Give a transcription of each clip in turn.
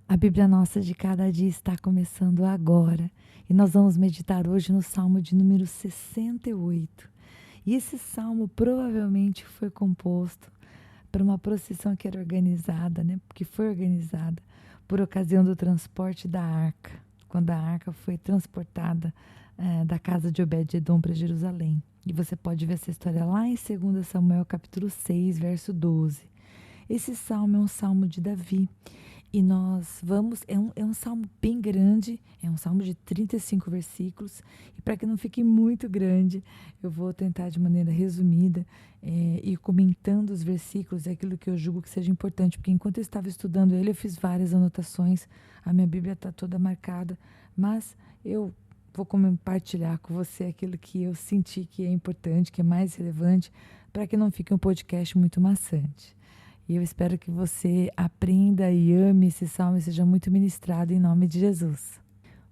A Bíblia Nossa de cada dia está começando agora e nós vamos meditar hoje no Salmo de número 68. E esse salmo provavelmente foi composto para uma procissão que era organizada, né? Que foi organizada por ocasião do transporte da arca, quando a arca foi transportada da casa de Obed-edom para Jerusalém. E você pode ver essa história lá em 2 Samuel capítulo 6, verso 12. Esse salmo é um salmo de Davi. E nós vamos, é um salmo bem grande, é um salmo de 35 versículos, e para que não fique muito grande, eu vou tentar de maneira resumida ir comentando os versículos, aquilo que eu julgo que seja importante, porque enquanto eu estava estudando ele, eu fiz várias anotações, a minha Bíblia está toda marcada, mas eu vou compartilhar com você aquilo que eu senti que é importante, que é mais relevante, para que não fique um podcast muito maçante. E eu espero que você aprenda e ame esse salmo e seja muito ministrado em nome de Jesus.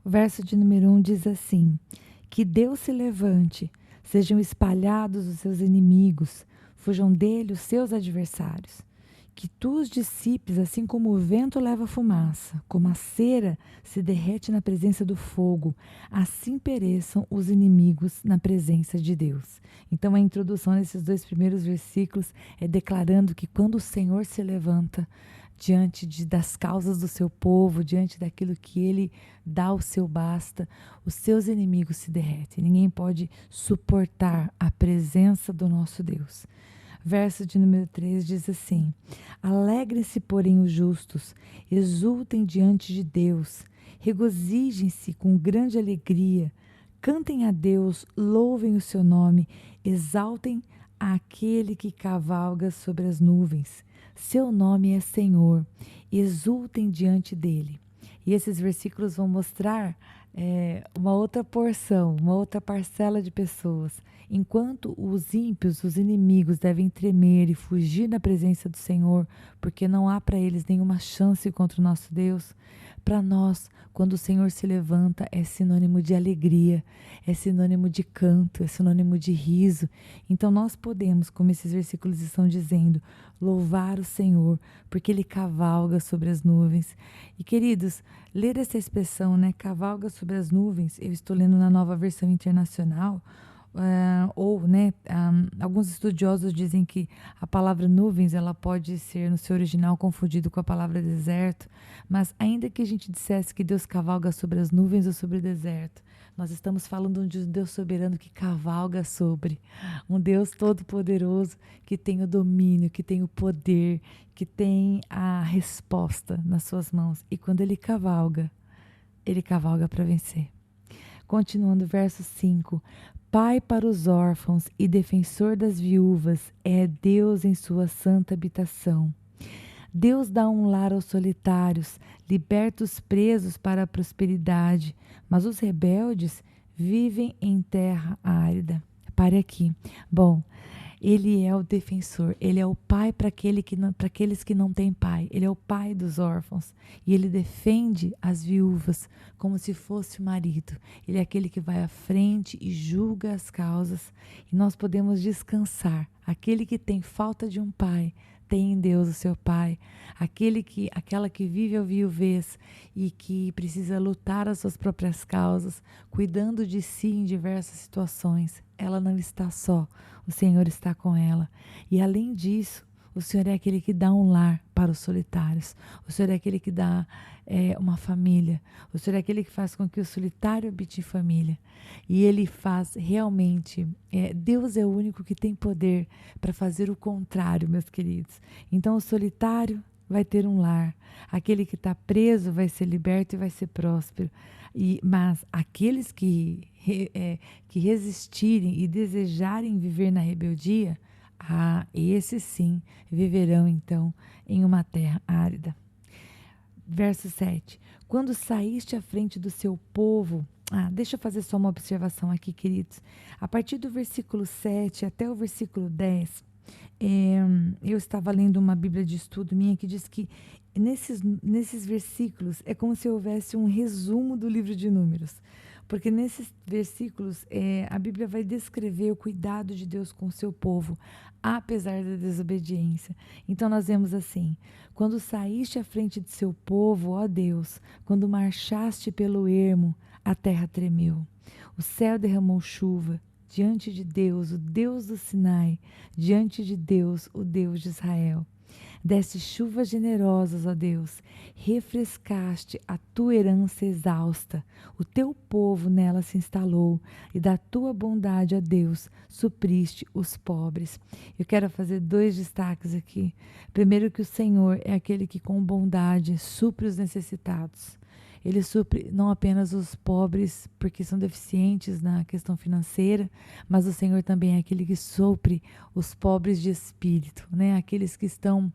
O verso de número 1 diz assim: que Deus se levante, sejam espalhados os seus inimigos, fujam dele os seus adversários. Que tu os dissipes, assim como o vento leva a fumaça, como a cera se derrete na presença do fogo, assim pereçam os inimigos na presença de Deus. Então a introdução nesses dois primeiros versículos é declarando que quando o Senhor se levanta diante das causas do seu povo, diante daquilo que ele dá o seu basta, os seus inimigos se derretem. Ninguém pode suportar a presença do nosso Deus. Verso de número 3 diz assim: alegrem-se, porém, os justos, exultem diante de Deus, regozijem-se com grande alegria, cantem a Deus, louvem o seu nome, exaltem aquele que cavalga sobre as nuvens. Seu nome é Senhor, exultem diante dele. E esses versículos vão mostrar uma outra porção, uma outra parcela de pessoas. Enquanto os ímpios, os inimigos, devem tremer e fugir da presença do Senhor, porque não há para eles nenhuma chance contra o nosso Deus, para nós, quando o Senhor se levanta, é sinônimo de alegria, é sinônimo de canto, é sinônimo de riso. Então nós podemos, como esses versículos estão dizendo, louvar o Senhor, porque Ele cavalga sobre as nuvens. E queridos, ler essa expressão, né, cavalga sobre as nuvens, eu estou lendo na Nova Versão Internacional, alguns estudiosos dizem que a palavra nuvens ela pode ser no seu original confundido com a palavra deserto, mas ainda que a gente dissesse que Deus cavalga sobre as nuvens ou sobre o deserto, nós estamos falando de um Deus soberano que cavalga sobre, um Deus todo-poderoso que tem o domínio, que tem o poder, que tem a resposta nas suas mãos. E quando ele cavalga para vencer. Continuando, verso 5. Pai para os órfãos e defensor das viúvas é Deus em sua santa habitação. Deus dá um lar aos solitários, liberta os presos para a prosperidade, mas os rebeldes vivem em terra árida. Pare aqui. Bom, ele é o defensor, ele é o pai para aqueles que não têm pai, ele é o pai dos órfãos e ele defende as viúvas como se fosse o marido. Ele é aquele que vai à frente e julga as causas e nós podemos descansar. Aquele que tem falta de um pai tem em Deus o seu pai, aquela que vive a viuvez e que precisa lutar as suas próprias causas, cuidando de si em diversas situações. Ela não está só, o Senhor está com ela. E além disso, o Senhor é aquele que dá um lar para os solitários. O Senhor é aquele que dá uma família. O Senhor é aquele que faz com que o solitário habite em família. E Ele faz realmente. Deus é o único que tem poder para fazer o contrário, meus queridos. Então o solitário vai ter um lar. Aquele que está preso vai ser liberto e vai ser próspero. Mas aqueles que resistirem e desejarem viver na rebeldia, esses sim viverão então em uma terra árida. Verso 7. Quando saíste à frente do seu povo... deixa eu fazer só uma observação aqui, queridos. A partir do versículo 7 até o versículo 10, eu estava lendo uma Bíblia de estudo minha que diz que nesses versículos é como se houvesse um resumo do livro de Números. porque nesses versículos a Bíblia vai descrever o cuidado de Deus com o seu povo, apesar da desobediência. Então nós vemos assim: quando saíste à frente de seu povo, ó Deus, quando marchaste pelo ermo, a terra tremeu. O céu derramou chuva diante de Deus, o Deus do Sinai, diante de Deus, o Deus de Israel. Deste chuvas generosas, ó Deus, refrescaste a tua herança exausta, o teu povo nela se instalou, e da tua bondade, ó Deus, supriste os pobres. Eu quero fazer 2 destaques aqui. Primeiro, que o Senhor é aquele que com bondade supre os necessitados. Ele supre não apenas os pobres porque são deficientes na questão financeira, mas o Senhor também é aquele que supre os pobres de espírito, né? Aqueles que estão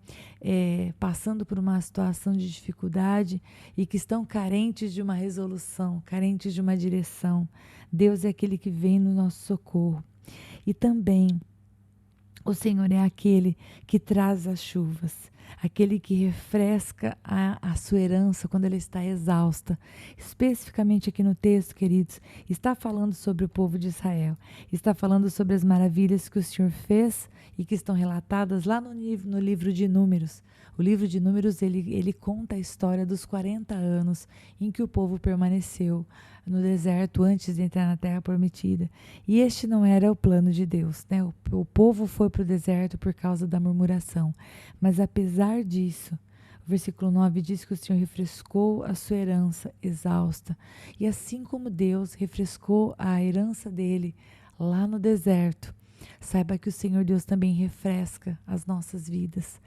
passando por uma situação de dificuldade e que estão carentes de uma resolução, carentes de uma direção. Deus é aquele que vem no nosso socorro. E também o Senhor é aquele que traz as chuvas, aquele que refresca a sua herança quando ela está exausta. Especificamente aqui no texto, queridos, está falando sobre o povo de Israel, está falando sobre as maravilhas que o Senhor fez e que estão relatadas lá no livro de Números. O livro de Números, ele conta a história dos 40 anos em que o povo permaneceu no deserto antes de entrar na terra prometida. E este não era o plano de Deus, né? O povo foi para o deserto por causa da murmuração. Mas apesar disso, o versículo 9 diz que o Senhor refrescou a sua herança exausta. E assim como Deus refrescou a herança dele lá no deserto, saiba que o Senhor Deus também refresca as nossas vidas.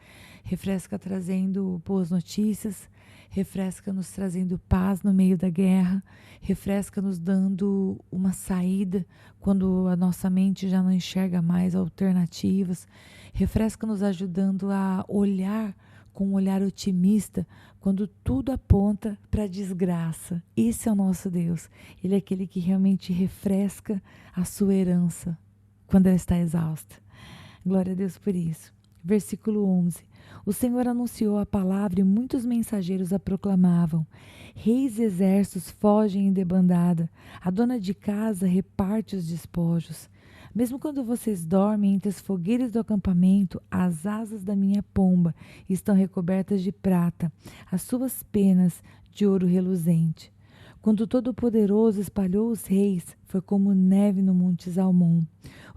Refresca trazendo boas notícias, refresca nos trazendo paz no meio da guerra, refresca nos dando uma saída quando a nossa mente já não enxerga mais alternativas, refresca nos ajudando a olhar com um olhar otimista quando tudo aponta para a desgraça. Esse é o nosso Deus. Ele é aquele que realmente refresca a sua herança quando ela está exausta. Glória a Deus por isso. Versículo 11. O Senhor anunciou a palavra e muitos mensageiros a proclamavam. Reis e exércitos fogem em debandada. A dona de casa reparte os despojos. Mesmo quando vocês dormem entre as fogueiras do acampamento, as asas da minha pomba estão recobertas de prata, as suas penas de ouro reluzente. Quando o Todo-Poderoso espalhou os reis, foi como neve no Monte Zalmon.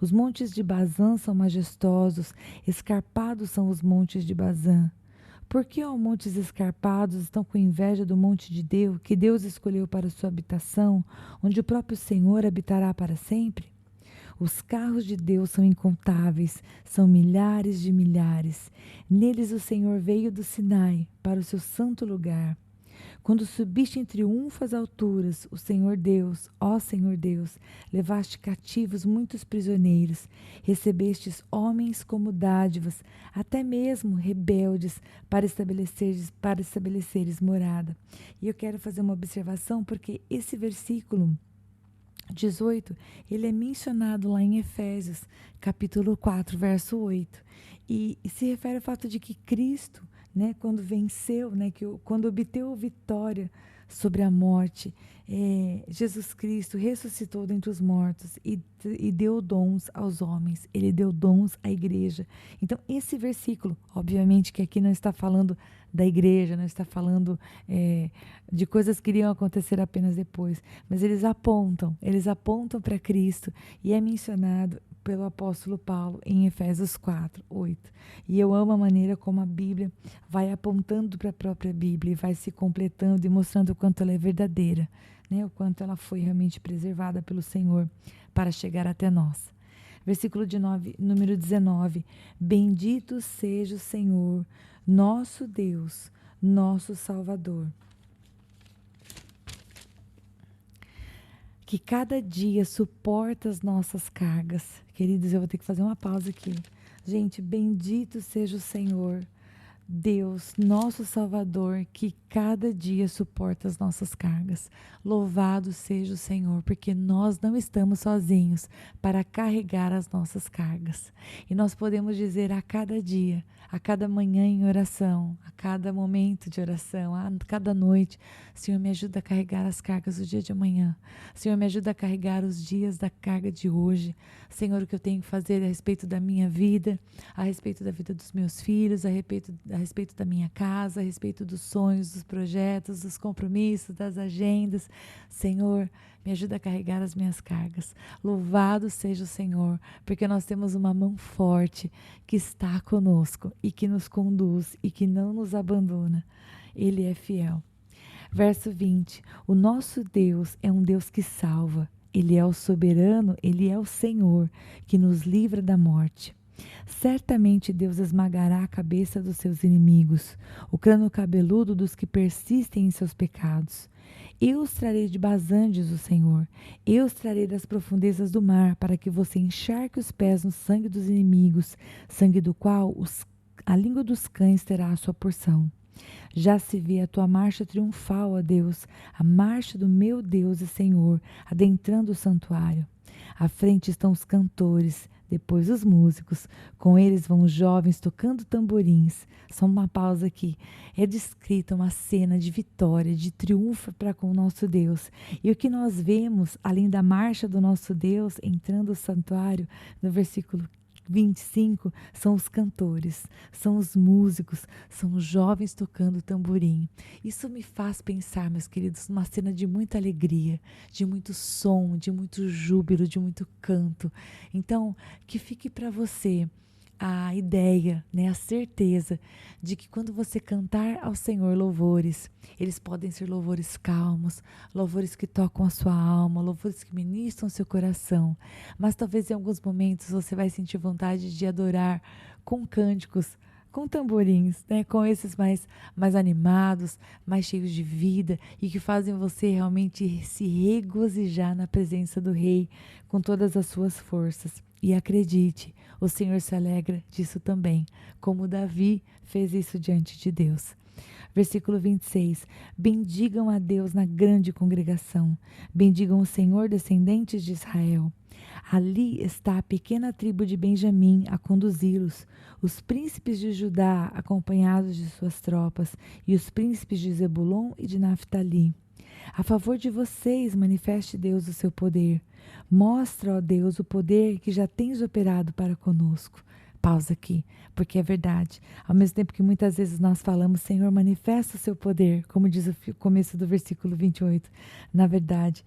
Os montes de Bazã são majestosos, escarpados são os montes de Bazã. Por que, ó montes escarpados, estão com inveja do monte de Deus, que Deus escolheu para sua habitação, onde o próprio Senhor habitará para sempre? Os carros de Deus são incontáveis, são milhares de milhares. Neles o Senhor veio do Sinai para o seu santo lugar. Quando subiste em triunfo às alturas, o Senhor Deus, ó Senhor Deus, levaste cativos muitos prisioneiros, recebestes homens como dádivas, até mesmo rebeldes, para estabeleceres morada. E eu quero fazer uma observação, porque esse versículo 18, ele é mencionado lá em Efésios, capítulo 4, verso 8, e se refere ao fato de que Cristo, né, quando venceu, né, quando obteve vitória sobre a morte, Jesus Cristo ressuscitou dentre os mortos e deu dons aos homens, ele deu dons à igreja. Então esse versículo, obviamente que aqui não está falando da igreja, não está falando de coisas que iriam acontecer apenas depois, mas eles apontam para Cristo, e é mencionado pelo apóstolo Paulo em Efésios 4, 8. E eu amo a maneira como a Bíblia vai apontando para a própria Bíblia e vai se completando e mostrando o quanto ela é verdadeira, né? O quanto ela foi realmente preservada pelo Senhor para chegar até nós. Versículo número 19. Bendito seja o Senhor, nosso Deus, nosso Salvador, que cada dia suporta as nossas cargas. Queridos, eu vou ter que fazer uma pausa aqui. Gente, bendito seja o Senhor, Deus, nosso Salvador, que cada dia suporta as nossas cargas. Louvado seja o Senhor, porque nós não estamos sozinhos para carregar as nossas cargas. E nós podemos dizer a cada dia, a cada manhã em oração, a cada momento de oração, a cada noite: Senhor, me ajuda a carregar as cargas do dia de amanhã. Senhor, me ajuda a carregar os dias da carga de hoje. Senhor, o que eu tenho que fazer a respeito da minha vida, a respeito da vida dos meus filhos, a respeito da minha casa, a respeito dos sonhos, dos projetos, dos compromissos, das agendas. Senhor, me ajuda a carregar as minhas cargas. Louvado seja o Senhor, porque nós temos uma mão forte que está conosco e que nos conduz e que não nos abandona. Ele é fiel. Verso 20: o nosso Deus é um Deus que salva. Ele é o soberano, Ele é o Senhor, que nos livra da morte. Certamente Deus esmagará a cabeça dos seus inimigos, o crânio cabeludo dos que persistem em seus pecados. Eu os trarei de Bazã, diz o Senhor. Eu os trarei das profundezas do mar, para que você encharque os pés no sangue dos inimigos, sangue do qual a língua dos cães terá a sua porção. Já se vê a tua marcha triunfal, ó Deus, a marcha do meu Deus e Senhor, adentrando o santuário. À frente estão os cantores, depois os músicos, com eles vão os jovens tocando tamborins. Só uma pausa aqui. É descrita uma cena de vitória, de triunfo para com o nosso Deus. E o que nós vemos, além da marcha do nosso Deus entrando o santuário, no versículo 25, são os cantores, são os músicos, são os jovens tocando tamborim. Isso me faz pensar, meus queridos, numa cena de muita alegria, de muito som, de muito júbilo, de muito canto. Então, que fique para você a ideia, né, a certeza de que quando você cantar ao Senhor louvores, eles podem ser louvores calmos, louvores que tocam a sua alma, louvores que ministram o seu coração, mas talvez em alguns momentos você vai sentir vontade de adorar com cânticos, com tamborins, né, com esses mais animados, mais cheios de vida e que fazem você realmente se regozijar na presença do Rei com todas as suas forças. E acredite, o Senhor se alegra disso também, como Davi fez isso diante de Deus. Versículo 26. Bendigam a Deus na grande congregação. Bendigam o Senhor, descendentes de Israel. Ali está a pequena tribo de Benjamim a conduzi-los, os príncipes de Judá acompanhados de suas tropas, e os príncipes de Zebulon e de Naftali. A favor de vocês, manifeste Deus o seu poder. Mostra, ó Deus, o poder que já tens operado para conosco. Pausa aqui, porque é verdade. Ao mesmo tempo que muitas vezes nós falamos, Senhor, manifesta o seu poder, como diz o começo do versículo 28. Na verdade,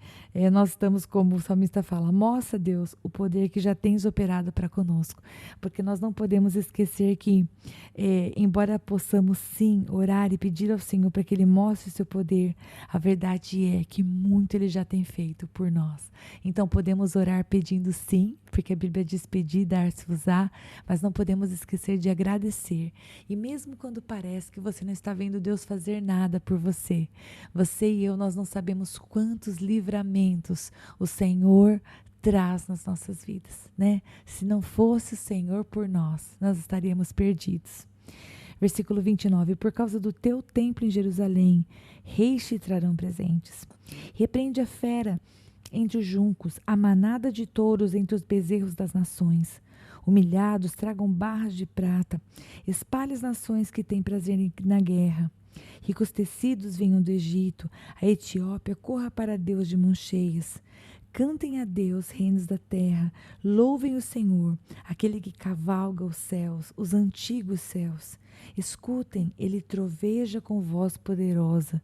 nós estamos, como o salmista fala, mostra, Deus, o poder que já tens operado para conosco. Porque nós não podemos esquecer que, embora possamos sim orar e pedir ao Senhor para que Ele mostre o seu poder, a verdade é que muito Ele já tem feito por nós. Então podemos orar pedindo sim, porque a Bíblia diz pedir, dar-se-vos-á, mas não podemos esquecer de agradecer. E mesmo quando parece que você não está vendo Deus fazer nada por você, você e eu, nós não sabemos quantos livramentos o Senhor traz nas nossas vidas, né? Se não fosse o Senhor por nós, nós estaríamos perdidos. Versículo 29, por causa do teu templo em Jerusalém, reis te trarão presentes. Repreende a fera entre os juncos, a manada de touros entre os bezerros das nações. Humilhados tragam barras de prata, espalhe as nações que têm prazer na guerra. Ricos tecidos venham do Egito, a Etiópia corra para Deus de mãos cheias. Cantem a Deus, reinos da terra, louvem o Senhor, aquele que cavalga os céus, os antigos céus. Escutem, ele troveja com voz poderosa.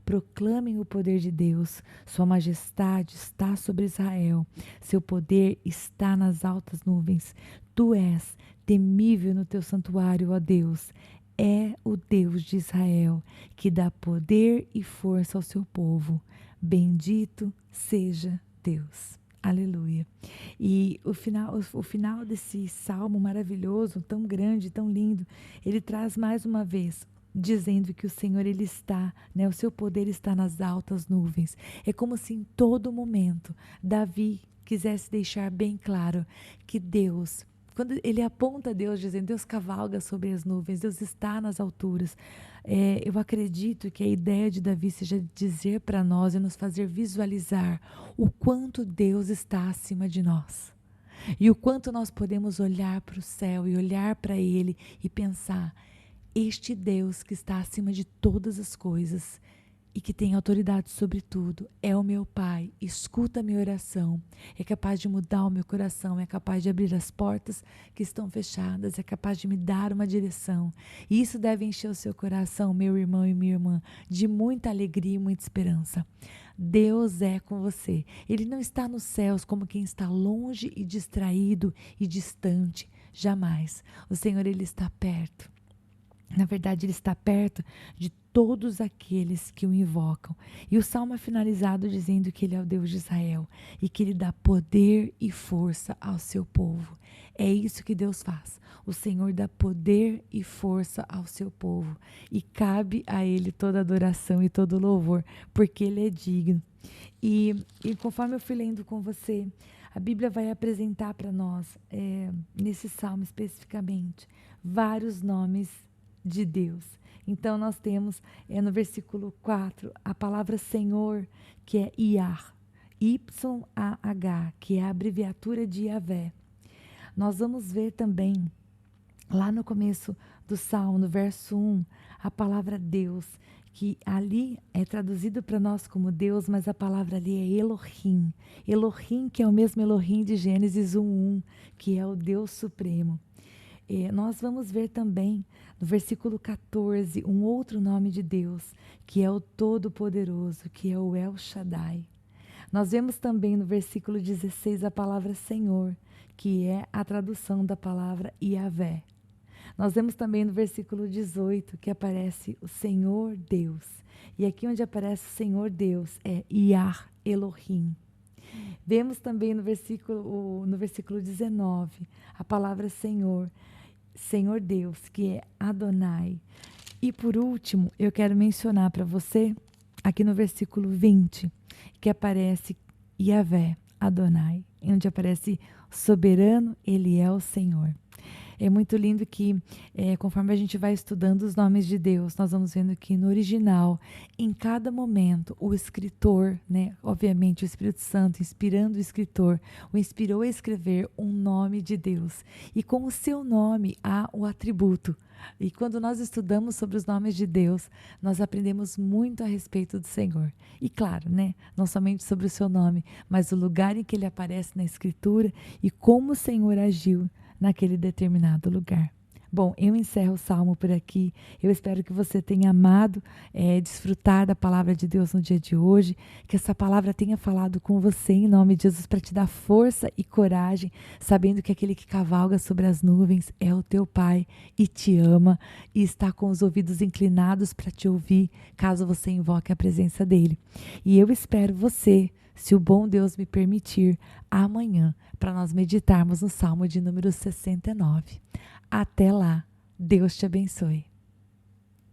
Proclamem o poder de Deus, sua majestade está sobre Israel, seu poder está nas altas nuvens. Tu és temível no teu santuário, ó Deus. É o Deus de Israel, que dá poder e força ao seu povo. Bendito seja Deus. Aleluia. E o final desse salmo maravilhoso, tão grande, tão lindo, ele traz mais uma vez, dizendo que o Senhor, ele está, né, o seu poder está nas altas nuvens. É como se em todo momento Davi quisesse deixar bem claro que Deus, quando ele aponta a Deus dizendo, Deus cavalga sobre as nuvens, Deus está nas alturas. Eu acredito que a ideia de Davi seja dizer para nós e nos fazer visualizar o quanto Deus está acima de nós. E o quanto nós podemos olhar para o céu e olhar para Ele e pensar, este Deus que está acima de todas as coisas e que tem autoridade sobre tudo, é o meu Pai, escuta a minha oração, é capaz de mudar o meu coração, é capaz de abrir as portas que estão fechadas, é capaz de me dar uma direção. E isso deve encher o seu coração, meu irmão e minha irmã, de muita alegria e muita esperança. Deus é com você. Ele não está nos céus como quem está longe e distraído e distante. Jamais. O Senhor, Ele está perto. Na verdade, Ele está perto de todos aqueles que o invocam. E o Salmo é finalizado dizendo que Ele é o Deus de Israel e que Ele dá poder e força ao seu povo. É isso que Deus faz. O Senhor dá poder e força ao seu povo. E cabe a Ele toda adoração e todo louvor, porque Ele é digno. E conforme eu fui lendo com você, a Bíblia vai apresentar para nós, nesse Salmo especificamente, vários nomes de Deus. Então nós temos no versículo 4 a palavra Senhor, que é Iah, Y-A-H, que é a abreviatura de Yahvé. Nós vamos ver também lá no começo do Salmo, no verso 1, a palavra Deus, que ali é traduzido para nós como Deus, mas a palavra ali é Elohim. Elohim, que é o mesmo Elohim de Gênesis 1:1, que é o Deus Supremo. Nós vamos ver também no versículo 14 um outro nome de Deus, que é o Todo-Poderoso, que é o El Shaddai. Nós vemos também no versículo 16 a palavra Senhor, que é a tradução da palavra Yahvé. Nós vemos também no versículo 18 que aparece o Senhor Deus. E aqui onde aparece o Senhor Deus é Iah Elohim. Vemos também no versículo 19 a palavra Senhor, Senhor Deus, que é Adonai. E por último, eu quero mencionar para você, aqui no versículo 20, que aparece Yahvé, Adonai, onde aparece soberano, Ele é o Senhor. É muito lindo que, conforme a gente vai estudando os nomes de Deus, nós vamos vendo que no original, em cada momento, o escritor, obviamente o Espírito Santo, inspirando o escritor, o inspirou a escrever um nome de Deus. E com o seu nome há o atributo. E quando nós estudamos sobre os nomes de Deus, nós aprendemos muito a respeito do Senhor. E claro, não somente sobre o seu nome, mas o lugar em que ele aparece na Escritura e como o Senhor agiu naquele determinado lugar. Bom, eu encerro o Salmo por aqui. Eu espero que você tenha amado desfrutar da palavra de Deus no dia de hoje, que essa palavra tenha falado com você em nome de Jesus para te dar força e coragem, sabendo que aquele que cavalga sobre as nuvens é o teu Pai e te ama e está com os ouvidos inclinados para te ouvir, caso você invoque a presença dele. E eu espero você, se o bom Deus me permitir, amanhã, para nós meditarmos no Salmo de número 69. Até lá, Deus te abençoe.